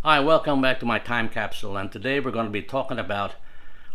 Hi, welcome back to my time capsule, and today we're going to be talking about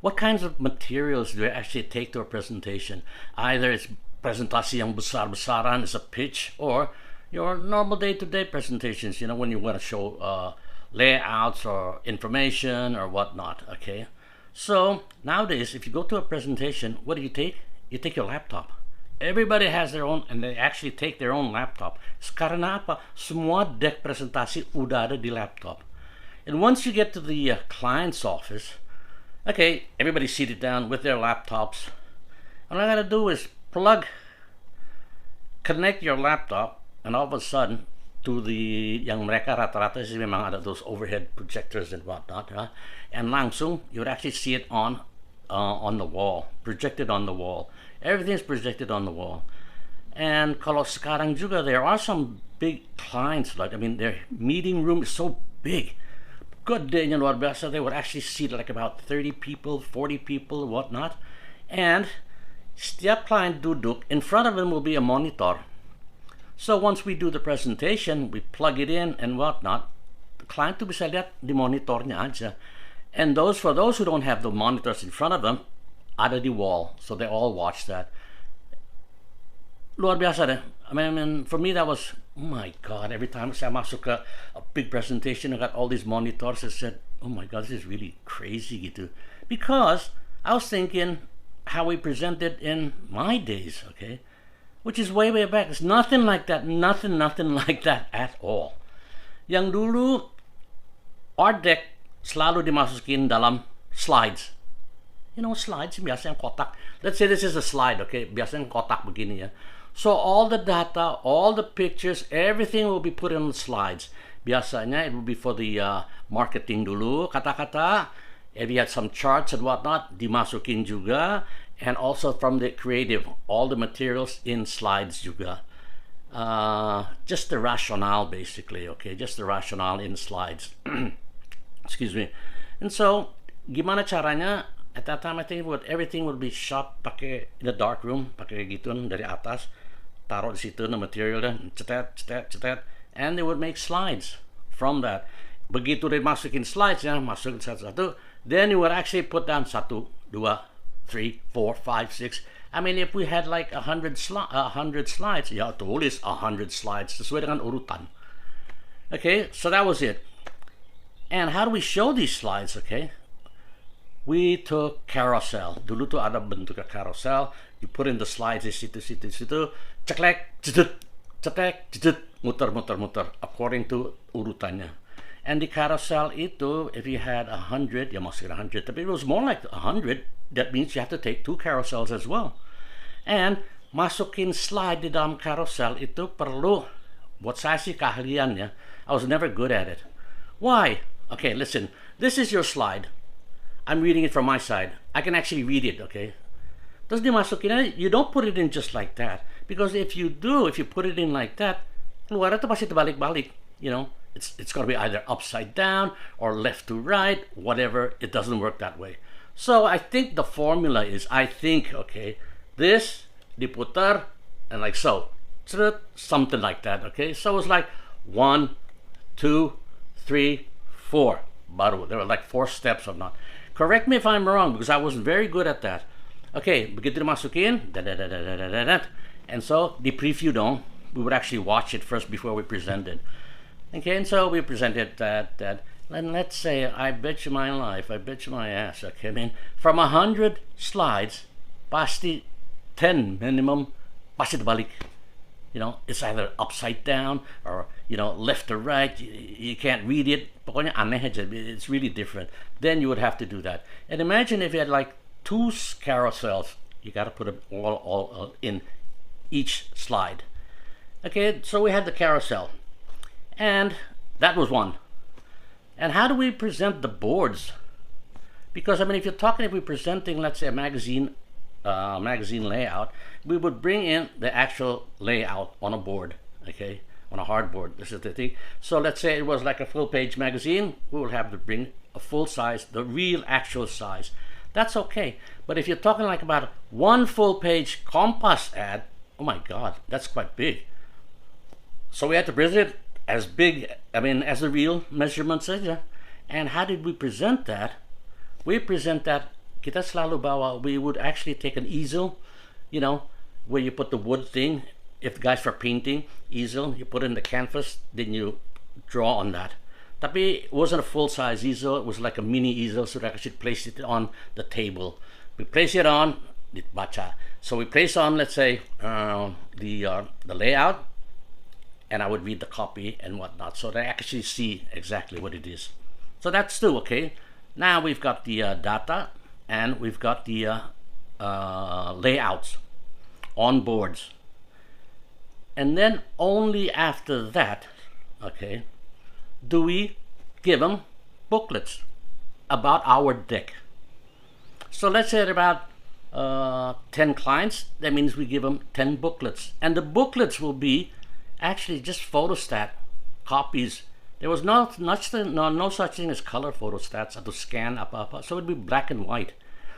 what kinds of materials do we actually take to a presentation. Either it's presentasi yang besar-besaran, it's a pitch, or your normal day-to-day presentations, when you want to show layouts or information or whatnot, okay? So nowadays, if you go to a presentation, what do you take? You take your laptop. Everybody has their own, and they actually take their own laptop. Karena apa? Semua deck presentasi udah ada di laptop. And once you get to the client's office, okay, everybody's seated down with their laptops. All I gotta do is connect your laptop, and all of a sudden, to the yang mereka rata-rata sih memang ada those overhead projectors and whatnot, huh? And langsung you would actually see it on the wall, projected on the wall. Everything's projected on the wall. And kalau sekarang juga, there are some big clients, their meeting room is so big. Good day, luar biasa. They would actually seat like about 30 people, 40 people, whatnot. And setiap client duduk, in front of them will be a monitor. So once we do the presentation, we plug it in and whatnot, the client tuh bisa lihat di monitornya aja. And for those who don't have the monitors in front of them, ada di wall, so they all watch that. Luar biasa deh. I mean, for me that was, oh my God, every time saya masuk ke a big presentation, I got all these monitors, I said, oh my God, this is really crazy gitu. Because I was thinking how we presented in my days, okay? Which is way back. It's nothing like that, nothing like that at all. Yang dulu, our deck selalu dimasukin dalam slides. Slides, biasa yang kotak. Let's say this is a slide, okay? Biasa yang kotak begini ya. So all the data, all the pictures, everything will be put in the slides. Biasanya it will be for the marketing dulu, kata-kata. If you had some charts and whatnot, dimasukin juga. And also from the creative, all the materials in slides juga. Just the rationale, basically, okay? Just the rationale in slides. Excuse me. And so, gimana caranya? At that time, I think everything would be shot pakai in a dark room, pakai gituan dari atas, taruh di situ na material dan cetet, and they would make slides from that. Begitu they masukin slides, masukin satu-satu, then you would actually put down 1, 2, 3, 4, 5, 6. I mean, if we had like 100 slides, ya tulis 100 slides sesuai dengan urutan. Okay, so that was it. And how do we show these slides? Okay. We took carousel. Dulu tuh ada bentuknya carousel. You put in the slides di situ, ceklek, cetek, muter, according to urutannya. And the carousel itu, if you had 100, ya masukin 100, tapi it was more like 100. That means you have to take 2 carousels as well. And masukin slide di dalam carousel itu perlu, buat saya sih keahlian ya. I was never good at it. Why? Okay, listen. This is your slide. I'm reading it from my side. I can actually read it, okay? Terus dimasukin, you don't put it in just like that. Because if you put it in like that, keluar itu pasti terbalik-balik. It's going to be either upside down or left to right, whatever. It doesn't work that way. So I think the formula is, okay, this, diputar, and like so. Something like that, okay? So it's like 1, 2, 3, 4. Baru. There were like 4 steps or not. Correct me if I'm wrong, because I wasn't very good at that. Okay, begitu dimasukin, and so the preview dong, we would actually watch it first before we presented. Okay, and so we presented that. And let's say, I bet you my life, I bet you my ass, okay, I mean, from 100 slides, pasti 10 minimum, pasti terbalik. It's either upside down or, left or right. You can't read it. Pokoknya aneh aja. It's really different. Then you would have to do that. And imagine if you had like 2 carousels. You got to put them all in each slide. Okay, so we had the carousel. And that was one. And how do we present the boards? Because, if we're presenting, let's say, a magazine layout, we would bring in the actual layout on a board, okay, on a hardboard. This is the thing. So let's say it was like a full-page magazine, we will have to bring a full size, the real actual size. That's okay. But if you're talking like about 1 full-page Compass ad, oh my God, that's quite big. So we had to present it as big, I mean, as the real measurement saja. And how did we present that? We present that, kita selalu bawa, we would actually take an easel, you know, where you put the wood thing. If the guys for painting, easel, you put in the canvas, then you draw on that. Tapi it wasn't a full-size easel, it was like a mini easel, so that I should place it on the table. We place it on, baca. So we place on, let's say, the layout, and I would read the copy and whatnot, so that I actually see exactly what it is. So that's still okay. Now we've got the data, and we've got the layouts on boards. And then only after that, okay, do we give them booklets about our deck. So let's say about 10 clients, that means we give them 10 booklets. And the booklets will be actually just photostat copies. There was no such thing as color photostats to scan up. So it would be black and white.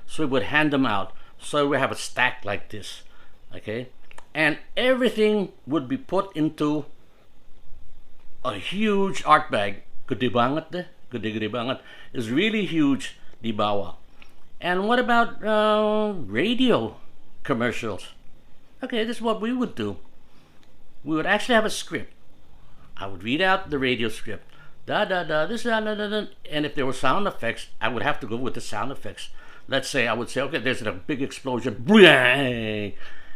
So we would hand them out. So we have a stack like this, okay? And everything would be put into a huge art bag. Gede banget deh, gede banget. It's really huge di bawah. And what about radio commercials? Okay, this is what we would do. We would actually have a script. I would read out the radio script. This, and if there were sound effects, I would have to go with the sound effects. Let's say I would say, okay, there's a big explosion.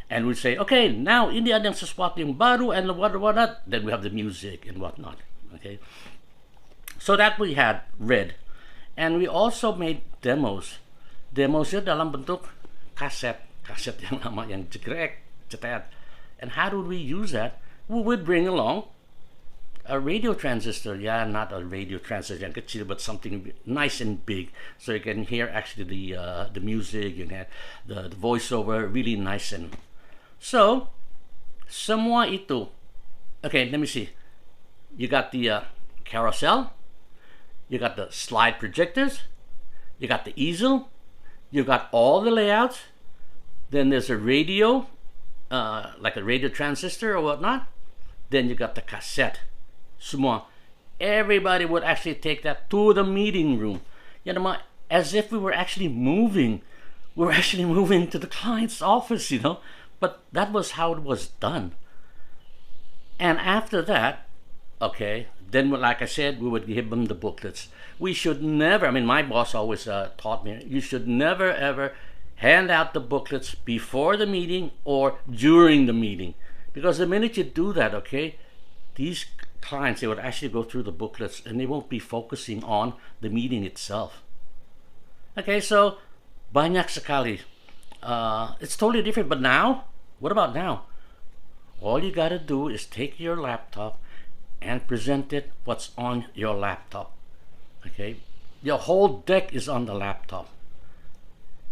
And we'd say, okay, now ini ada sesuatu yang baru and what. Then we have the music and whatnot. Okay. So that we had read. And we also made demos. Demosnya dalam bentuk kaset yang lama, yang cekrek, cetet. And how would we use that? We would bring along a radio transistor. Yeah, not a radio transistor yang kecil, but something nice and big, so you can hear actually the music, you can the voiceover, really nice. And so semua itu. Okay, let me see. You got the carousel, you got the slide projectors, you got the easel, you got all the layouts. Then there's a radio, like a radio transistor or whatnot. Then you got the cassette. Semua. Everybody would actually take that to the meeting room. You know, as if we were actually moving. We were actually moving to the client's office, you know. But that was how it was done. And after that, okay, then like I said, we would give them the booklets. We should never, I mean, my boss always taught me, you should never ever hand out the booklets before the meeting or during the meeting. Because the minute you do that, okay, these clients, they would actually go through the booklets and they won't be focusing on the meeting itself. Okay, so banyak sekali. It's totally different. But now, what about now? All you gotta do is take your laptop and present it what's on your laptop. Okay, your whole deck is on the laptop.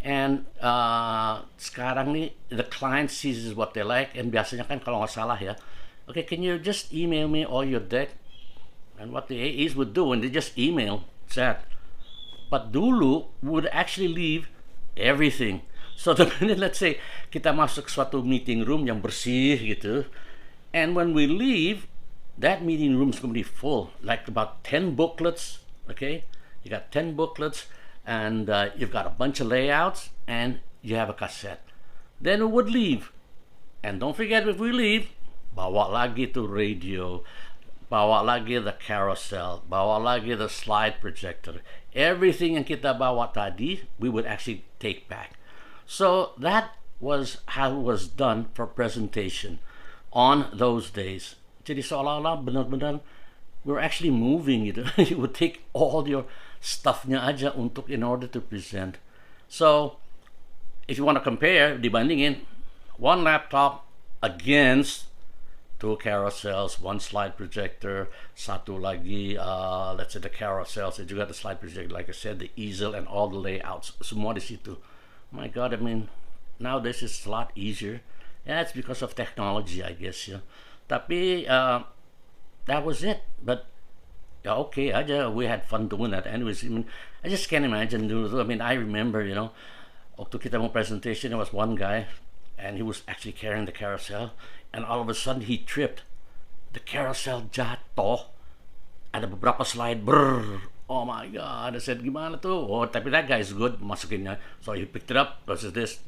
And sekarang nih, the client sees what they like. And biasanya kan kalau nggak salah ya, okay, can you just email me all your deck? And what the AEs would do, and they just email that. But dulu would actually leave everything. So the minute, let's say, kita masuk suatu meeting room yang bersih gitu, and when we leave, that meeting room is going to be full, like about 10 booklets, okay? You got 10 booklets, and you've got a bunch of layouts, and you have a cassette. Then we would leave. And don't forget, if we leave, bawa lagi to radio, bawa lagi the carousel, bawa lagi the slide projector. Everything yang kita bawa tadi, we would actually take back. So that was how it was done for presentation on those days. Jadi seolah-olah benar-benar we're actually moving it. You would take all your stuffnya aja untuk in order to present. So if you want to compare, dibandingin one laptop against 2 carousels, 1 slide projector, satu lagi, let's say the carousels, and you got the slide projector, like I said, the easel and all the layouts, semua di situ. My God, I mean, nowadays it's a lot easier. Yeah, it's because of technology, I guess, yeah. Tapi, that was it. But, yeah, okay, we had fun doing that. Anyways, I mean, I just can't imagine. I mean, I remember, you know, waktu kita mau presentation, there was one guy, and he was actually carrying the carousel, and all of a sudden he tripped. the carousel jatuh, ada beberapa slide, brrr. Oh my God, I said, gimana tuh? Oh, tapi that guy is good, masukinnya. So he picked it up, this,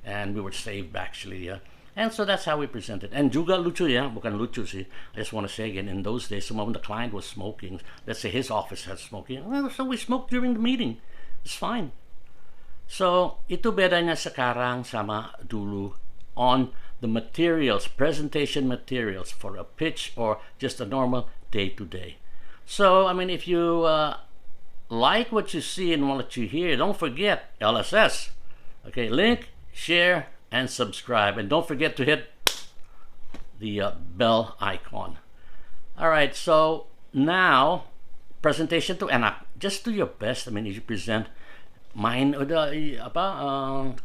and we were saved actually, yeah. And so that's how we presented. And juga lucu ya, bukan lucu sih. I just want to say again, in those days, some of the client was smoking. Let's say his office had smoking. Well, so we smoked during the meeting. It's fine. So, itu bedanya sekarang sama dulu on the materials, presentation materials for a pitch or just a normal day-to-day. So, I mean, if you like what you see and what you hear, don't forget LSS. Okay, link, share, and subscribe. And don't forget to hit the bell icon. All right, so now, presentation to enak. Just do your best. I mean, if you present, main udah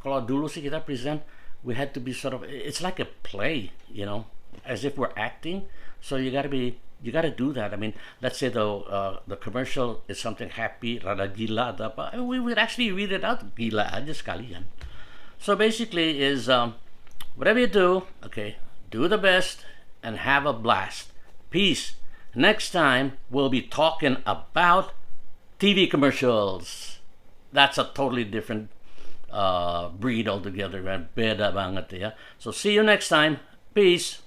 kalau dulu sih kita present, we had to be sort of, it's like a play, you know, as if we're acting. So you gotta do that. I mean, let's say the commercial is something happy, rada gila, atau apa, we would actually read it out, gila aja sekalian. So basically is, whatever you do, okay, do the best and have a blast. Peace. Next time, we'll be talking about TV commercials. That's a totally different breed altogether. Beda banget ya. So see you next time. Peace.